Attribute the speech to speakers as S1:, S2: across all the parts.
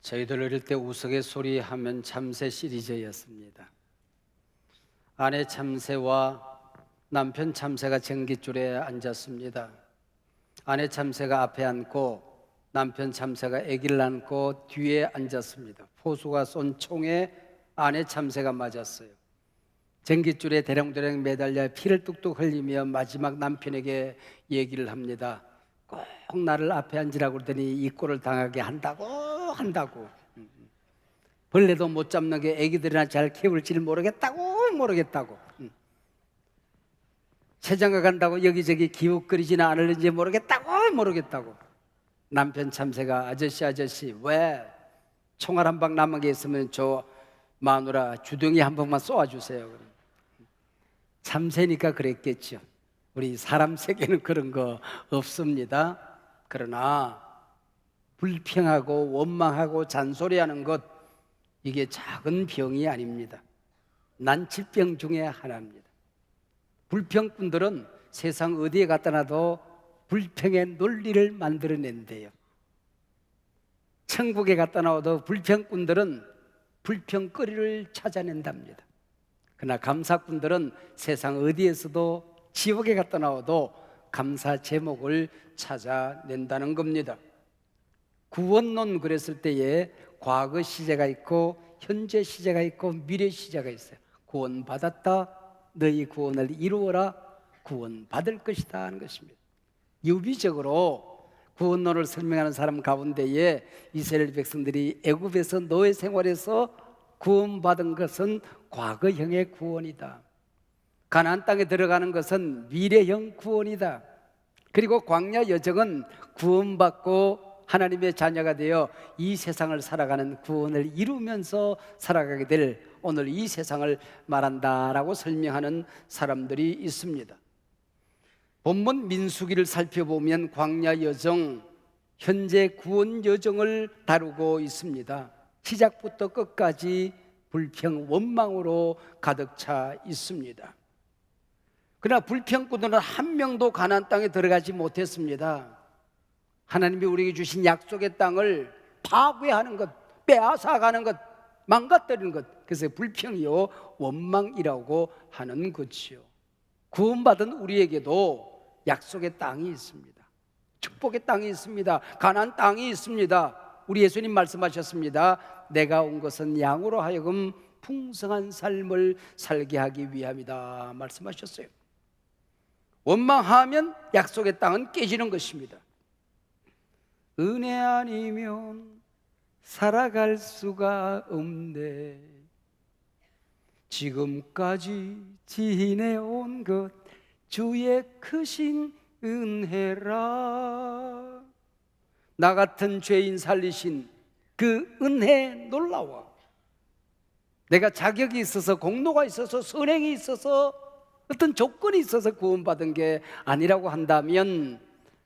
S1: 저희들 어릴 때 우스갯소리 하면 참새 시리즈였습니다. 아내 참새와 남편 참새가 전깃줄에 앉았습니다. 아내 참새가 앞에 앉고 남편 참새가 아기를 안고 뒤에 앉았습니다. 포수가 쏜 총에 아내 참새가 맞았어요. 전깃줄에 대령대령 매달려 피를 뚝뚝 흘리며 마지막 남편에게 얘기를 합니다. 꼭 나를 앞에 앉으라고 그러더니 이 꼴을 당하게 한다고. 벌레도 못 잡는 게 애기들이나 잘 키울지를 모르겠다고. 세장가 간다고 여기저기 기웃거리지는 않을는지 모르겠다고. 남편 참새가 아저씨 왜 총알 한 방 남은 게 있으면 저 마누라 주둥이 한 방만 쏘아주세요. 참새니까 그랬겠죠. 우리 사람 세계는 그런 거 없습니다. 그러나 불평하고 원망하고 잔소리하는 것, 이게 작은 병이 아닙니다. 난치병 중에 하나입니다. 불평꾼들은 세상 어디에 갖다 놔도 불평의 논리를 만들어낸대요. 천국에 갖다 놔도 불평꾼들은 불평거리를 찾아낸답니다. 그러나 감사꾼들은 세상 어디에서도 지옥에 갖다 놔도 감사 제목을 찾아낸다는 겁니다. 구원론 그랬을 때에 과거 시제가 있고 현재 시제가 있고 미래 시제가 있어요. 구원받았다, 너희 구원을 이루어라, 구원받을 것이다 하는 것입니다. 유비적으로 구원론을 설명하는 사람 가운데에 이스라엘 백성들이 애굽에서 노예 생활에서 구원받은 것은 과거형의 구원이다. 가나안 땅에 들어가는 것은 미래형 구원이다. 그리고 광야 여정은 구원받고 하나님의 자녀가 되어 이 세상을 살아가는 구원을 이루면서 살아가게 될 오늘 이 세상을 말한다라고 설명하는 사람들이 있습니다. 본문 민수기를 살펴보면 광야 여정, 현재 구원 여정을 다루고 있습니다. 시작부터 끝까지 불평, 원망으로 가득 차 있습니다. 그러나 불평꾼들은 한 명도 가나안 땅에 들어가지 못했습니다. 하나님이 우리에게 주신 약속의 땅을 파괴하는 것, 빼앗아가는 것, 망가뜨리는 것, 그래서 불평이요 원망이라고 하는 것이요. 구원받은 우리에게도 약속의 땅이 있습니다. 축복의 땅이 있습니다. 가나안 땅이 있습니다. 우리 예수님 말씀하셨습니다. 내가 온 것은 양으로 하여금 풍성한 삶을 살게 하기 위함이다 말씀하셨어요. 원망하면 약속의 땅은 깨지는 것입니다. 은혜 아니면 살아갈 수가 없네. 지금까지 지내온 것 주의 크신 은혜라. 나 같은 죄인 살리신 그 은혜 놀라워. 내가 자격이 있어서, 공로가 있어서, 선행이 있어서, 어떤 조건이 있어서 구원받은 게 아니라고 한다면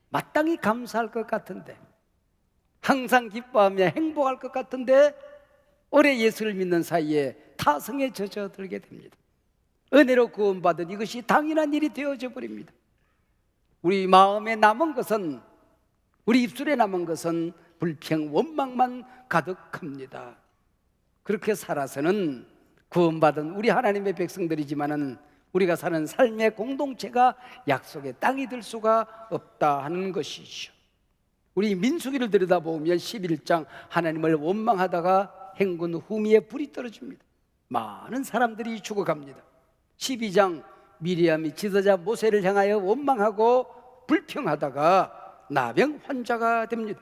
S1: 마땅히 감사할 것 같은데, 항상 기뻐하며 행복할 것 같은데 오래 예수를 믿는 사이에 타성에 젖어들게 됩니다. 은혜로 구원받은 이것이 당연한 일이 되어져 버립니다. 우리 마음에 남은 것은, 우리 입술에 남은 것은 불평, 원망만 가득합니다. 그렇게 살아서는 구원받은 우리 하나님의 백성들이지만은 우리가 사는 삶의 공동체가 약속의 땅이 될 수가 없다 하는 것이죠. 우리 민수기를 들여다보면 11장 하나님을 원망하다가 행군 후미에 불이 떨어집니다. 많은 사람들이 죽어갑니다. 12장 미리암이 지도자 모세를 향하여 원망하고 불평하다가 나병 환자가 됩니다.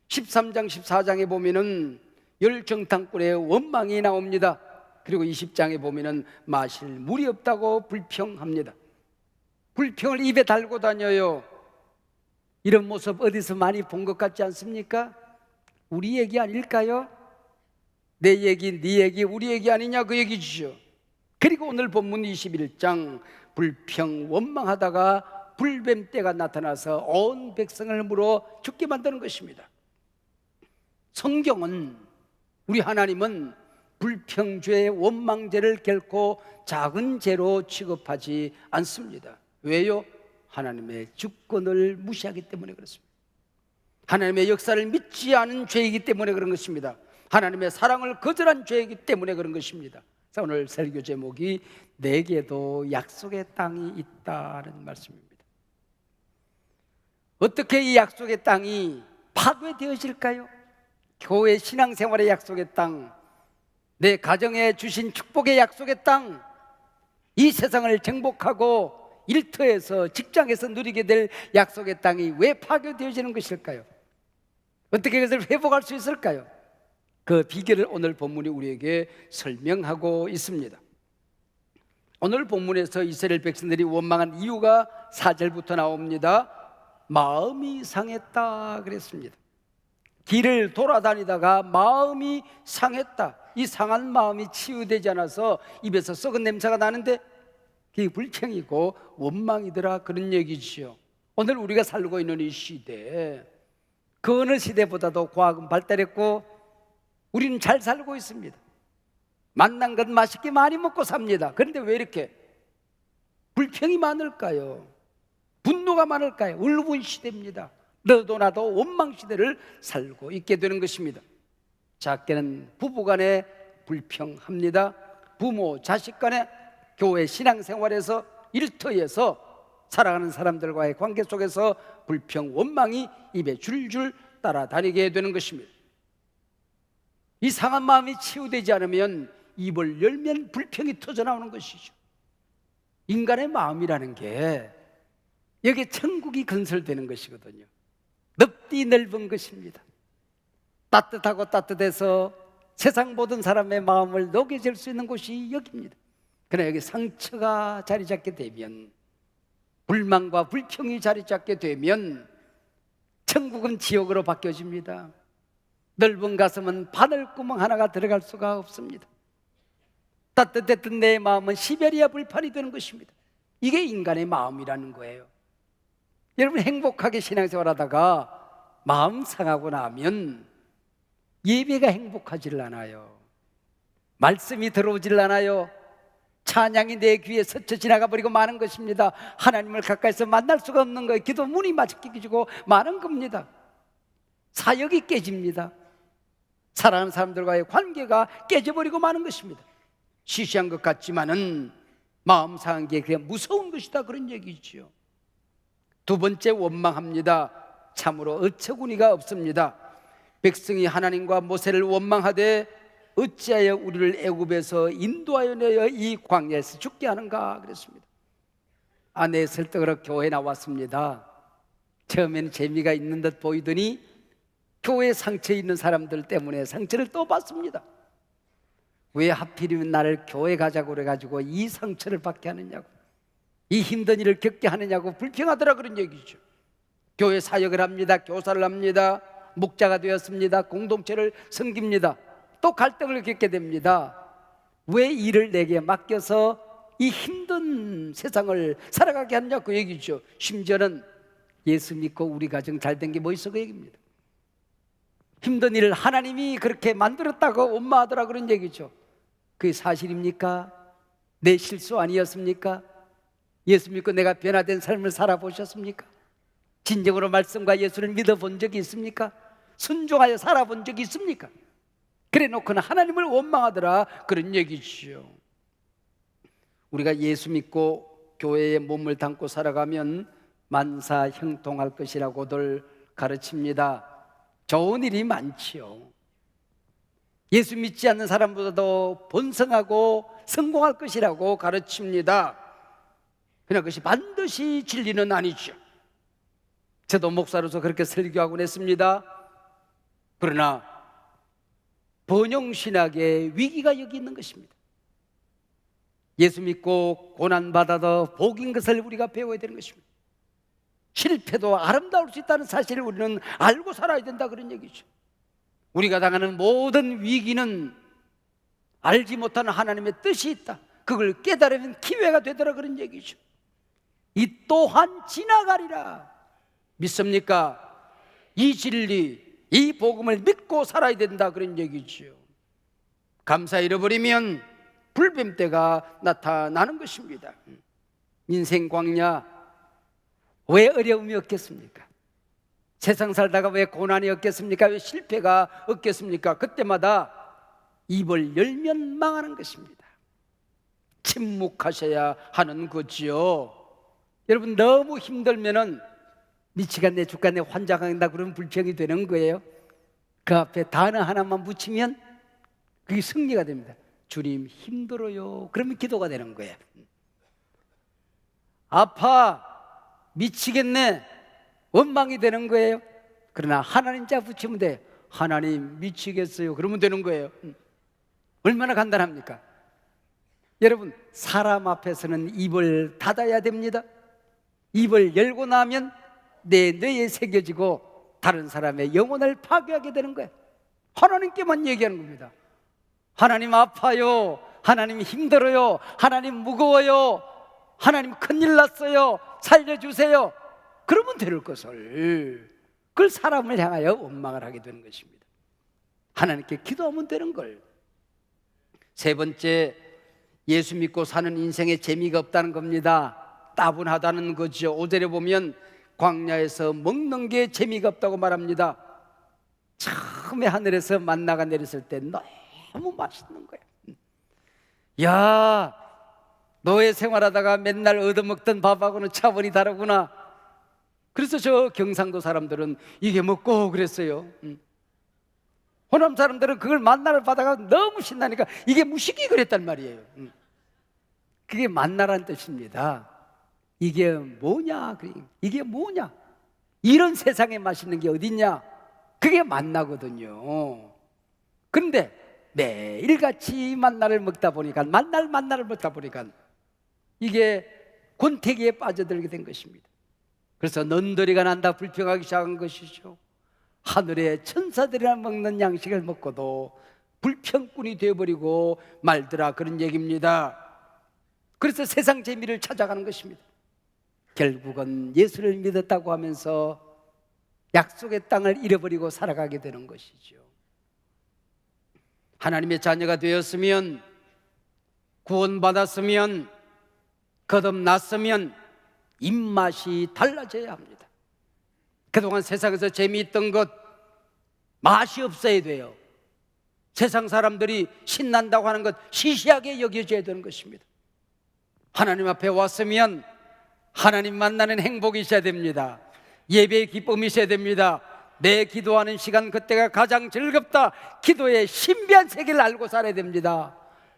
S1: 13장 14장에 보면은 열정탕굴에 원망이 나옵니다. 그리고 20장에 보면은 마실 물이 없다고 불평합니다. 불평을 입에 달고 다녀요. 이런 모습 어디서 많이 본 것 같지 않습니까? 우리 얘기 아닐까요? 내 얘기, 네 얘기, 우리 얘기 아니냐 그 얘기죠. 그리고 오늘 본문 21장 불평, 원망하다가 불뱀떼가 나타나서 온 백성을 물어 죽게 만드는 것입니다. 성경은, 우리 하나님은 불평죄, 원망죄를 결코 작은 죄로 취급하지 않습니다. 왜요? 하나님의 주권을 무시하기 때문에 그렇습니다. 하나님의 역사를 믿지 않은 죄이기 때문에 그런 것입니다. 하나님의 사랑을 거절한 죄이기 때문에 그런 것입니다. 자, 오늘 설교 제목이 내게도 약속의 땅이 있다는 말씀입니다. 어떻게 이 약속의 땅이 파괴되어질까요? 교회 신앙생활의 약속의 땅, 내 가정에 주신 축복의 약속의 땅, 이 세상을 정복하고 일터에서 직장에서 누리게 될 약속의 땅이 왜 파괴되어지는 것일까요? 어떻게 그것을 회복할 수 있을까요? 그 비결을 오늘 본문이 우리에게 설명하고 있습니다. 오늘 본문에서 이스라엘 백성들이 원망한 이유가 4절부터 나옵니다. 마음이 상했다 그랬습니다. 길을 돌아다니다가 마음이 상했다. 이 상한 마음이 치유되지 않아서 입에서 썩은 냄새가 나는데 그게 불평이고 원망이더라, 그런 얘기지요. 오늘 우리가 살고 있는 이 시대, 그 어느 시대보다도 과학은 발달했고 우리는 잘 살고 있습니다. 만난 것 맛있게 많이 먹고 삽니다. 그런데 왜 이렇게 불평이 많을까요? 분노가 많을까요? 울분 시대입니다. 너도 나도 원망 시대를 살고 있게 되는 것입니다. 작게는 부부간에 불평합니다. 부모, 자식 간에, 교회 신앙생활에서, 일터에서, 살아가는 사람들과의 관계 속에서 불평, 원망이 입에 줄줄 따라다니게 되는 것입니다. 이 상한 마음이 치유되지 않으면 입을 열면 불평이 터져나오는 것이죠. 인간의 마음이라는 게 여기에 천국이 건설되는 것이거든요. 넓디 넓은 것입니다. 따뜻하고 따뜻해서 세상 모든 사람의 마음을 녹여줄 수 있는 곳이 여기입니다. 그러나 여기 상처가 자리 잡게 되면, 불만과 불평이 자리 잡게 되면 천국은 지옥으로 바뀌어집니다. 넓은 가슴은 바늘구멍 하나가 들어갈 수가 없습니다. 따뜻했던 내 마음은 시베리아 불판이 되는 것입니다. 이게 인간의 마음이라는 거예요. 여러분, 행복하게 신앙생활하다가 마음 상하고 나면 예배가 행복하질 않아요. 말씀이 들어오질 않아요. 찬양이 내 귀에 스쳐 지나가 버리고 마는 것입니다. 하나님을 가까이서 만날 수가 없는 거예요. 기도 문이 막히고 마는 겁니다. 사역이 깨집니다. 사랑하는 사람들과의 관계가 깨져버리고 마는 것입니다. 시시한 것 같지만은 마음 상한 게 그냥 무서운 것이다, 그런 얘기죠. 두 번째, 원망합니다. 참으로 어처구니가 없습니다. 백성이 하나님과 모세를 원망하되 어찌하여 우리를 애굽에서 인도하여 내어 이 광야에서 죽게 하는가 그랬습니다. 아내 설득으로 교회에 나왔습니다. 처음에는 재미가 있는 듯 보이더니 교회에 상처에 있는 사람들 때문에 상처를 또 받습니다. 왜 하필이면 나를 교회 가자고 그래가지고 이 상처를 받게 하느냐고, 이 힘든 일을 겪게 하느냐고 불평하더라, 그런 얘기죠. 교회 사역을 합니다. 교사를 합니다. 목자가 되었습니다. 공동체를 섬깁니다. 또 갈등을 겪게 됩니다. 왜 일을 내게 맡겨서 이 힘든 세상을 살아가게 하느냐, 그 얘기죠. 심지어는 예수 믿고 우리 가정 잘 된 게 뭐 있어, 그 얘기입니다. 힘든 일을 하나님이 그렇게 만들었다고 원망하더라, 그런 얘기죠. 그게 사실입니까? 내 실수 아니었습니까? 예수 믿고 내가 변화된 삶을 살아보셨습니까? 진정으로 말씀과 예수를 믿어본 적이 있습니까? 순종하여 살아본 적이 있습니까? 그래 놓고는 하나님을 원망하더라, 그런 얘기죠. 우리가 예수 믿고 교회에 몸을 담고 살아가면 만사 형통할 것이라고들 가르칩니다. 좋은 일이 많지요. 예수 믿지 않는 사람보다도 번성하고 성공할 것이라고 가르칩니다. 그러나 그것이 반드시 진리는 아니죠. 저도 목사로서 그렇게 설교하곤 했습니다. 그러나 번영신학의 위기가 여기 있는 것입니다. 예수 믿고 고난받아도 복인 것을 우리가 배워야 되는 것입니다. 실패도 아름다울 수 있다는 사실을 우리는 알고 살아야 된다, 그런 얘기죠. 우리가 당하는 모든 위기는 알지 못하는 하나님의 뜻이 있다, 그걸 깨달으면 기회가 되더라, 그런 얘기죠. 이 또한 지나가리라. 믿습니까? 이 진리, 이 복음을 믿고 살아야 된다, 그런 얘기죠. 감사 잃어버리면 불뱀 때가 나타나는 것입니다. 인생 광야, 왜 어려움이 없겠습니까? 세상 살다가 왜 고난이 없겠습니까? 왜 실패가 없겠습니까? 그때마다 입을 열면 망하는 것입니다. 침묵하셔야 하는 거지요. 여러분, 너무 힘들면은 미치겠네 죽겠네 환장한다 그러면 불평이 되는 거예요. 그 앞에 단어 하나만 붙이면 그게 승리가 됩니다. 주님 힘들어요. 그러면 기도가 되는 거예요. 아파 미치겠네 원망이 되는 거예요. 그러나 하나님 자 붙이면 돼. 하나님 미치겠어요. 그러면 되는 거예요. 얼마나 간단합니까? 여러분, 사람 앞에서는 입을 닫아야 됩니다. 입을 열고 나면 내 뇌에 새겨지고 다른 사람의 영혼을 파괴하게 되는 거예요. 하나님께만 얘기하는 겁니다. 하나님 아파요. 하나님 힘들어요. 하나님 무거워요. 하나님 큰일 났어요. 살려주세요. 그러면 될 것을, 그걸 사람을 향하여 원망을 하게 되는 것입니다. 하나님께 기도하면 되는 걸. 세 번째, 예수 믿고 사는 인생에 재미가 없다는 겁니다. 따분하다는 거죠. 5절에 보면 광야에서 먹는 게 재미가 없다고 말합니다. 처음에 하늘에서 만나가 내렸을 때 너무 맛있는 거예요. 야, 노예 생활하다가 맨날 얻어먹던 밥하고는 차원이 다르구나. 그래서 저 경상도 사람들은 이게 먹고 그랬어요. 호남 사람들은 그걸 만나를 받아가 너무 신나니까 이게 무식이 그랬단 말이에요. 그게 만나란 뜻입니다. 이게 뭐냐? 이게 뭐냐? 이런 세상에 맛있는 게 어딨냐? 그게 만나거든요. 그런데 매일같이 만나를 먹다 보니까 만나를 먹다 보니까 이게 권태기에 빠져들게 된 것입니다. 그래서 넌더리가 난다 불평하기 시작한 것이죠. 하늘의 천사들이나 먹는 양식을 먹고도 불평꾼이 되어버리고 말더라, 그런 얘기입니다. 그래서 세상 재미를 찾아가는 것입니다. 결국은 예수를 믿었다고 하면서 약속의 땅을 잃어버리고 살아가게 되는 것이죠. 하나님의 자녀가 되었으면, 구원받았으면, 거듭났으면 입맛이 달라져야 합니다. 그동안 세상에서 재미있던 것 맛이 없어야 돼요. 세상 사람들이 신난다고 하는 것 시시하게 여겨져야 되는 것입니다. 하나님 앞에 왔으면 하나님 만나는 행복이 있어야 됩니다. 예배의 기쁨이 있어야 됩니다. 내 기도하는 시간, 그때가 가장 즐겁다. 기도의 신비한 세계를 알고 살아야 됩니다.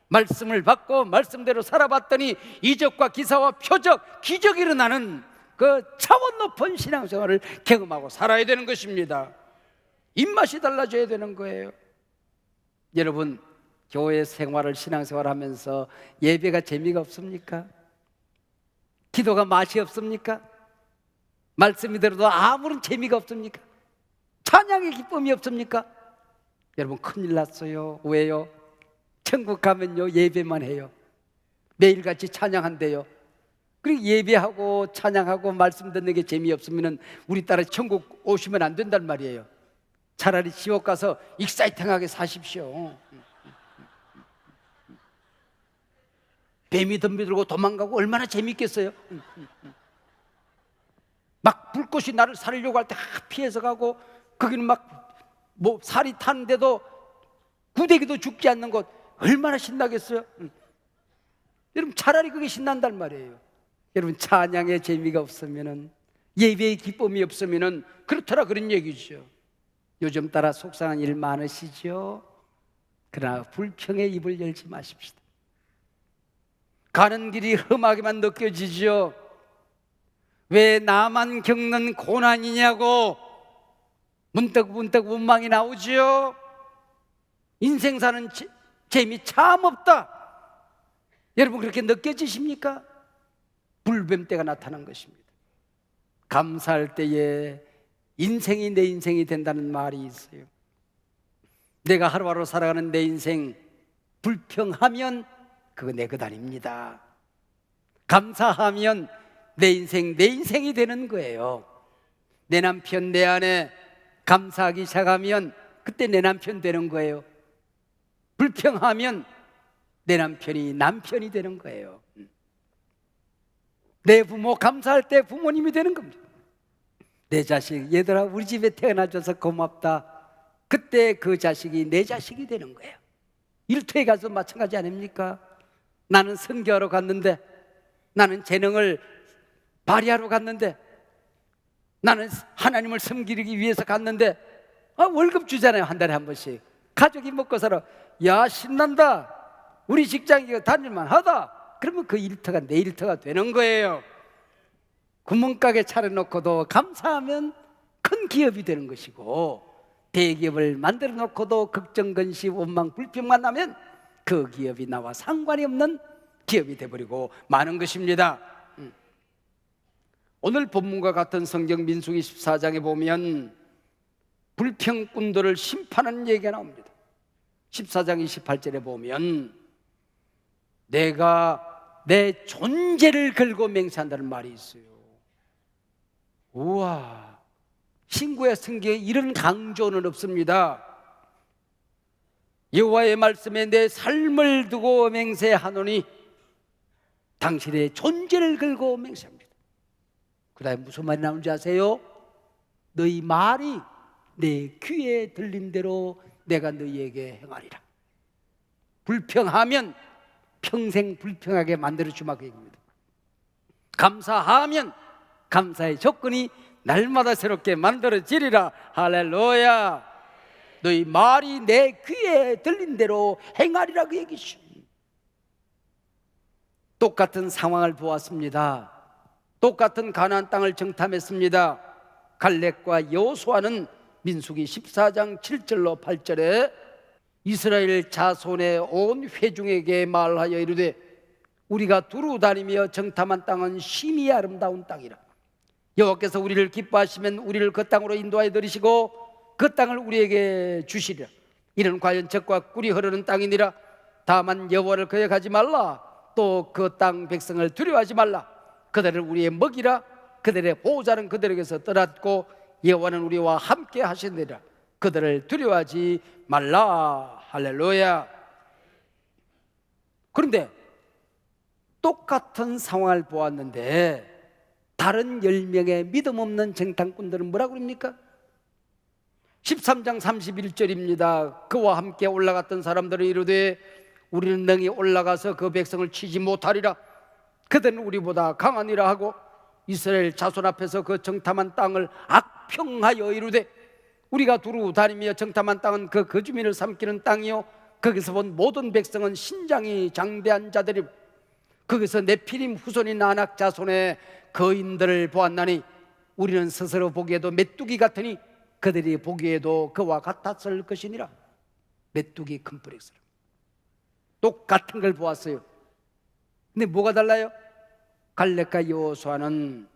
S1: 말씀을 받고 말씀대로 살아봤더니 이적과 기사와 표적, 기적이 일어나는 그 차원 높은 신앙생활을 경험하고 살아야 되는 것입니다. 입맛이 달라져야 되는 거예요. 여러분, 교회 생활을, 신앙생활을 하면서 예배가 재미가 없습니까? 기도가 맛이 없습니까? 말씀이 들어도 아무런 재미가 없습니까? 찬양의 기쁨이 없습니까? 여러분, 큰일 났어요. 왜요? 천국 가면요 예배만 해요. 매일같이 찬양한대요. 그리고 예배하고 찬양하고 말씀 듣는 게 재미없으면 우리 따라 천국 오시면 안 된단 말이에요. 차라리 지옥 가서 익사이팅하게 사십시오. 뱀이 덤비들고 도망가고 얼마나 재미있겠어요. 막 불꽃이 나를 살리려고 할 때 피해서 가고, 거기는 막 뭐 살이 타는데도 구데기도 죽지 않는 곳, 얼마나 신나겠어요. 여러분, 차라리 그게 신난단 말이에요. 여러분, 찬양의 재미가 없으면은, 예배의 기쁨이 없으면은 그렇더라, 그런 얘기죠. 요즘 따라 속상한 일 많으시죠? 그러나 불평의 입을 열지 마십시다. 가는 길이 험하게만 느껴지죠. 왜 나만 겪는 고난이냐고 문득 원망이 나오지요. 인생 사는 재미 참 없다. 여러분, 그렇게 느껴지십니까? 불뱀 때가 나타난 것입니다. 감사할 때에 인생이 내 인생이 된다는 말이 있어요. 내가 하루하루 살아가는 내 인생, 불평하면 그거 내 것 아닙니다. 감사하면 내 인생이 되는 거예요. 내 남편, 내 아내 감사하기 시작하면 그때 내 남편 되는 거예요. 불평하면 내 남편이 되는 거예요. 내 부모 감사할 때 부모님이 되는 겁니다. 내 자식, 얘들아 우리 집에 태어나줘서 고맙다. 그때 그 자식이 내 자식이 되는 거예요. 일터에 가서 마찬가지 아닙니까? 나는 선교하러 갔는데, 나는 재능을 발휘하러 갔는데, 나는 하나님을 섬기기 위해서 갔는데, 월급 주잖아요. 한 달에 한 번씩. 가족이 먹고 살아. 야, 신난다. 우리 직장이 다닐만 하다. 그러면 그 일터가 내 일터가 되는 거예요. 구멍가게 차려놓고도 감사하면 큰 기업이 되는 것이고, 대기업을 만들어 놓고도 걱정, 근심, 원망, 불평만 나면 그 기업이 나와 상관이 없는 기업이 되어버리고 마는 것입니다. 오늘 본문과 같은 성경 민수기 14장에 보면 불평꾼들을 심판하는 얘기가 나옵니다. 14장 28절에 보면 내가 내 존재를 걸고 맹세한다는 말이 있어요. 우와, 신구의 성경에 이런 강조는 없습니다. 여호와의 말씀에 내 삶을 두고 맹세하노니 당신의 존재를 걸고 맹세합니다. 그 다음에 무슨 말이 나오는지 아세요? 너희 말이 내 귀에 들린 대로 내가 너희에게 행하리라. 불평하면 평생 불평하게 만들어주마 그 얘기입니다. 감사하면 감사의 조건이 날마다 새롭게 만들어지리라. 할렐루야. 너희 말이 내 귀에 들린 대로 행하리라 그 얘기죠. 똑같은 상황을 보았습니다. 똑같은 가나안 땅을 정탐했습니다. 갈렙과 여호수아는 민수기 14장 7절로 8절에 이스라엘 자손의 온 회중에게 말하여 이르되 우리가 두루 다니며 정탐한 땅은 심히 아름다운 땅이라. 여호와께서 우리를 기뻐하시면 우리를 그 땅으로 인도하여 들이시고 그 땅을 우리에게 주시리라. 이는 과연 젖과 꿀이 흐르는 땅이니라. 다만 여호와를 거역하지 말라. 또 그 땅 백성을 두려워하지 말라. 그들을 우리의 먹이라. 그들의 보호자는 그들에게서 떠났고 여호와는 우리와 함께 하시느니라. 그들을 두려워하지 말라. 할렐루야. 그런데 똑같은 상황을 보았는데 다른 10명의 믿음 없는 정탐꾼들은 뭐라고 그럽니까? 13장 31절입니다. 그와 함께 올라갔던 사람들은 이르되 우리는 능히 올라가서 그 백성을 치지 못하리라. 그들은 우리보다 강하니라 하고 이스라엘 자손 앞에서 그 정탐한 땅을 악평하여 이르되 우리가 두루 다니며 정탐한 땅은 그 거주민을 삼키는 땅이요 거기서 본 모든 백성은 신장이 장대한 자들이 거기서 네피림 후손인 아낙 자손의 거인들을 보았나니 우리는 스스로 보기에도 메뚜기 같으니 그들이 보기에도 그와 같았을 것이니라. 메뚜기 컴플렉스. 똑같은 걸 보았어요. 근데 뭐가 달라요? 갈렙과 여호수아는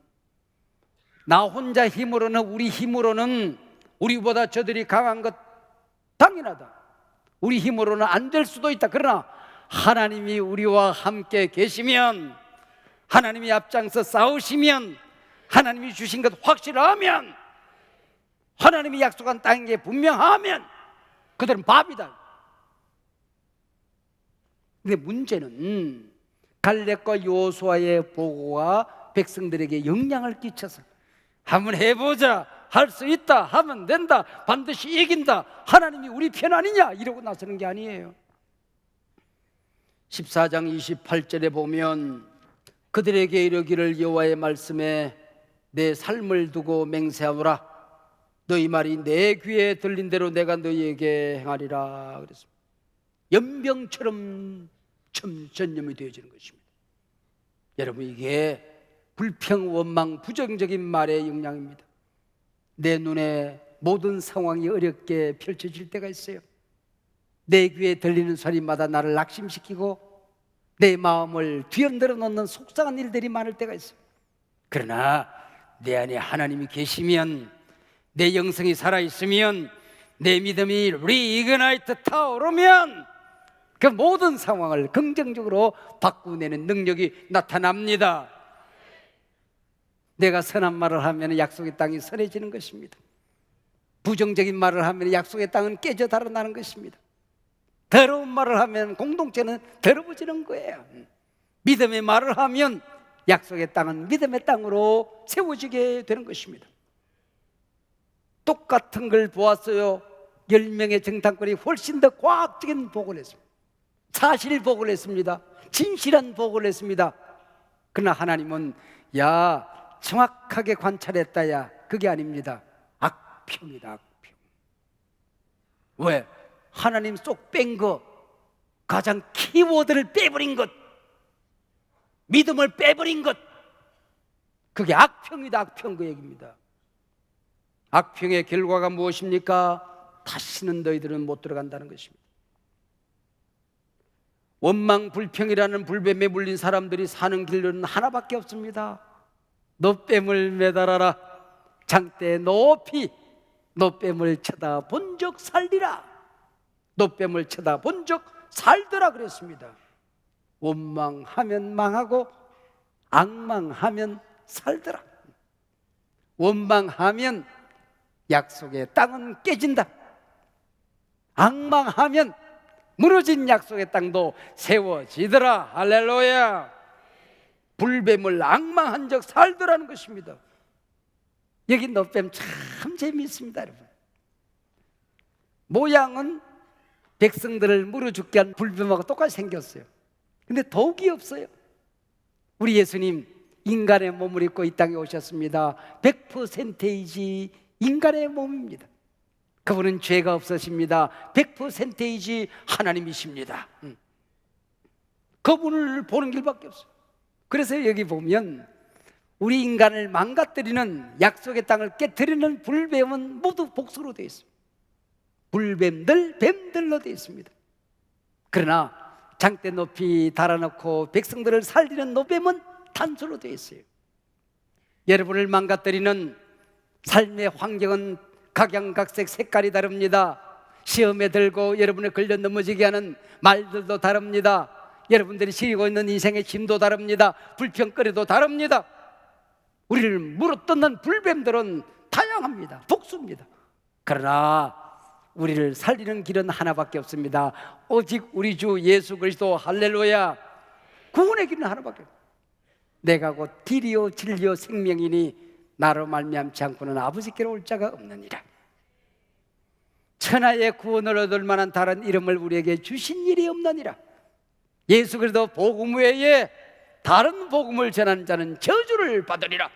S1: 나 혼자 힘으로는 우리 힘으로는 우리보다 저들이 강한 것 당연하다. 우리 힘으로는 안 될 수도 있다. 그러나 하나님이 우리와 함께 계시면, 하나님이 앞장서 싸우시면, 하나님이 주신 것 확실하면, 하나님이 약속한 땅인 게 분명하면 그들은 밥이다. 근데 문제는 갈렙과 여호수아의 보고가 백성들에게 영향을 끼쳐서 한번 해보자, 할 수 있다, 하면 된다, 반드시 이긴다, 하나님이 우리 편 아니냐 이러고 나서는 게 아니에요. 14장 28절에 보면 그들에게 이르기를 여호와의 말씀에 내 삶을 두고 맹세하노라. 너희 말이 내 귀에 들린 대로 내가 너희에게 행하리라 그랬습니다. 연병처럼 전염이 되어지는 것입니다. 여러분, 이게 불평, 원망, 부정적인 말의 영향입니다. 내 눈에 모든 상황이 어렵게 펼쳐질 때가 있어요. 내 귀에 들리는 소리마다 나를 낙심시키고 내 마음을 뒤흔들어 놓는 속상한 일들이 많을 때가 있어요. 그러나 내 안에 하나님이 계시면, 내 영성이 살아있으면, 내 믿음이 리이그나이트 타오르면 그 모든 상황을 긍정적으로 바꾸내는 능력이 나타납니다. 내가 선한 말을 하면 약속의 땅이 선해지는 것입니다. 부정적인 말을 하면 약속의 땅은 깨져 달아나는 것입니다. 더러운 말을 하면 공동체는 더러워지는 거예요. 믿음의 말을 하면 약속의 땅은 믿음의 땅으로 세워지게 되는 것입니다. 똑같은 걸 보았어요. 10명의 정탐꾼이 훨씬 더 과학적인 보고를 했습니다. 사실 보고를 했습니다. 진실한 보고를 했습니다. 그러나 하나님은 야 정확하게 관찰했다 야 그게 아닙니다. 악평이다 악평. 왜? 하나님 쏙 뺀 거, 가장 키워드를 빼버린 것, 믿음을 빼버린 것, 그게 악평이다 악평 그 얘기입니다. 악평의 결과가 무엇입니까? 다시는 너희들은 못 들어간다는 것입니다. 원망불평이라는 불뱀에 물린 사람들이 사는 길로는 하나밖에 없습니다. 노뱀을 매달아라. 장대 높이 노뱀을 쳐다본 적 살리라. 노뱀을 쳐다본 적 살더라 그랬습니다. 원망하면 망하고 악망하면 살더라. 원망하면 약속의 땅은 깨진다. 악망하면 무너진 약속의 땅도 세워지더라. 할렐루야. 불뱀을 악망한 적 살더라는 것입니다. 여기 노뱀 참 재미있습니다 여러분. 모양은 백성들을 물어 죽게 한 불뱀하고 똑같이 생겼어요. 근데 독이 없어요. 우리 예수님 인간의 몸을 입고 이 땅에 오셨습니다. 100%이지 인간의 몸입니다. 그분은 죄가 없으십니다. 100%이지 하나님이십니다. 그분을 보는 길밖에 없어요. 그래서 여기 보면 우리 인간을 망가뜨리는 약속의 땅을 깨뜨리는 불뱀은 모두 복수로 되어 있습니다. 불뱀들, 뱀들로 되어 있습니다. 그러나 장대 높이 달아놓고 백성들을 살리는 노뱀은 단수로 되어 있어요. 여러분을 망가뜨리는 삶의 환경은 각양각색 색깔이 다릅니다. 시험에 들고 여러분을 걸려 넘어지게 하는 말들도 다릅니다. 여러분들이 지니고 있는 인생의 짐도 다릅니다. 불평거리도 다릅니다. 우리를 물어뜯는 불뱀들은 다양합니다. 복수입니다. 그러나 우리를 살리는 길은 하나밖에 없습니다. 오직 우리 주 예수 그리스도. 할렐루야. 구원의 길은 하나밖에 없습니다. 내가 곧 길이요 진리요 생명이니 나로 말미암지 않고는 아버지께로 올 자가 없느니라. 천하의 구원을 얻을 만한 다른 이름을 우리에게 주신 일이 없느니라. 예수 그리스도 복음 외에 다른 복음을 전하는 자는 저주를 받으리라.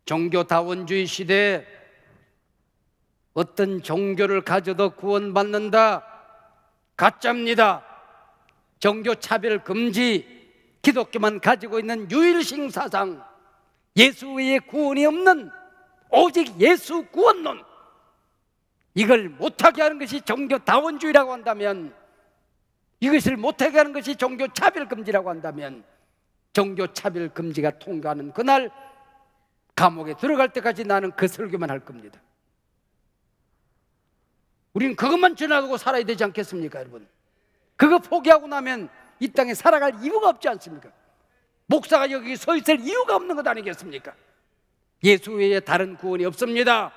S1: 종교다원주의 시대에 어떤 종교를 가져도 구원받는다, 가짜입니다. 종교차별 금지, 기독교만 가지고 있는 유일신 사상, 예수 외에 구원이 없는 오직 예수 구원론, 이걸 못하게 하는 것이 종교다원주의라고 한다면, 이것을 못하게 하는 것이 종교차별 금지라고 한다면, 종교차별 금지가 통과하는 그날 감옥에 들어갈 때까지 나는 그 설교만 할 겁니다. 우리는 그것만 전하고 살아야 되지 않겠습니까 여러분? 그거 포기하고 나면 이 땅에 살아갈 이유가 없지 않습니까? 목사가 여기 서 있을 이유가 없는 것 아니겠습니까? 예수 외에 다른 구원이 없습니다.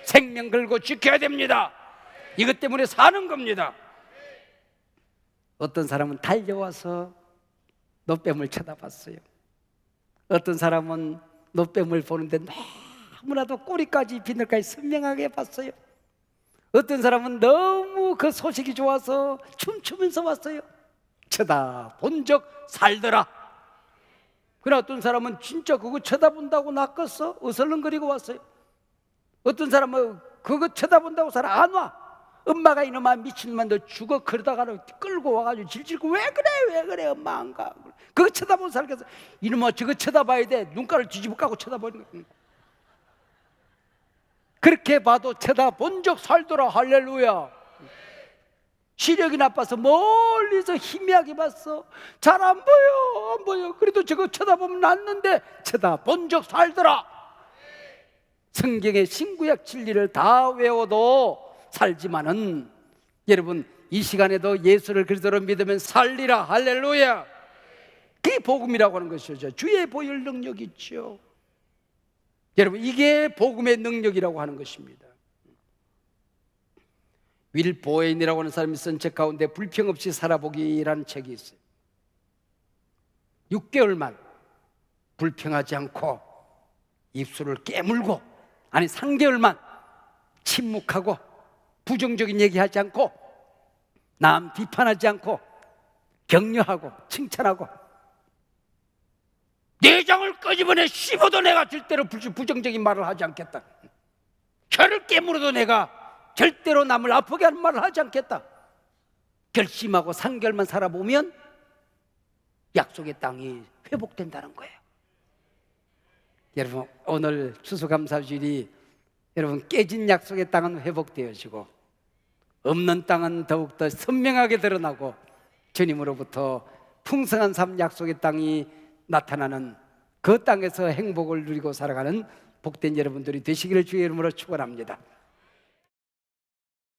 S1: 생명 걸고 지켜야 됩니다. 이것 때문에 사는 겁니다. 어떤 사람은 달려와서 노뱀을 쳐다봤어요. 어떤 사람은 노뱀을 보는데 너무나도 꼬리까지 비늘까지 선명하게 봤어요. 어떤 사람은 너무 그 소식이 좋아서 춤추면서 왔어요. 쳐다본 적 살더라. 그러나 어떤 사람은 진짜 그거 쳐다본다고 낚았어? 어슬렁거리고 왔어요. 어떤 사람은 그거 쳐다본다고 잘 안 와. 엄마가 이놈아 미친놈아 너 죽어 그러다가 끌고 와가지고 질질고 왜 그래 엄마 안 가. 그거 쳐다본 사람께서 이놈아 저거 쳐다봐야 돼. 눈가를 뒤집어 까고 쳐다보는 거야. 그렇게 봐도 쳐다본 적 살더라. 할렐루야. 시력이 나빠서 멀리서 희미하게 봤어. 잘 안 보여. 그래도 저거 쳐다보면 낫는데 쳐다본 적 살더라. 성경의 신구약 진리를 다 외워도 살지만은 여러분 이 시간에도 예수를 그리스도로 믿으면 살리라. 할렐루야. 그게 복음이라고 하는 것이죠. 주의 보혈 능력이 있죠. 여러분 이게 복음의 능력이라고 하는 것입니다. 윌 보웬이라고 하는 사람이 쓴 책 가운데 불평 없이 살아보기라는 책이 있어요. 6개월만 불평하지 않고 입술을 깨물고 아니 3개월만 침묵하고 부정적인 얘기하지 않고 남 비판하지 않고 격려하고 칭찬하고 내장을 끄집어내 씹어도 내가 절대로 부정적인 말을 하지 않겠다. 혀를 깨물어도 내가 절대로 남을 아프게 하는 말을 하지 않겠다. 결심하고 3개월만 살아보면 약속의 땅이 회복된다는 거예요. 여러분, 오늘 추수감사주일이 여러분 깨진 약속의 땅은 회복되어지고 없는 땅은 더욱더 선명하게 드러나고 주님으로부터 풍성한 삶 약속의 땅이 나타나는 그 땅에서 행복을 누리고 살아가는 복된 여러분들이 되시기를 주의 이름으로 축원합니다.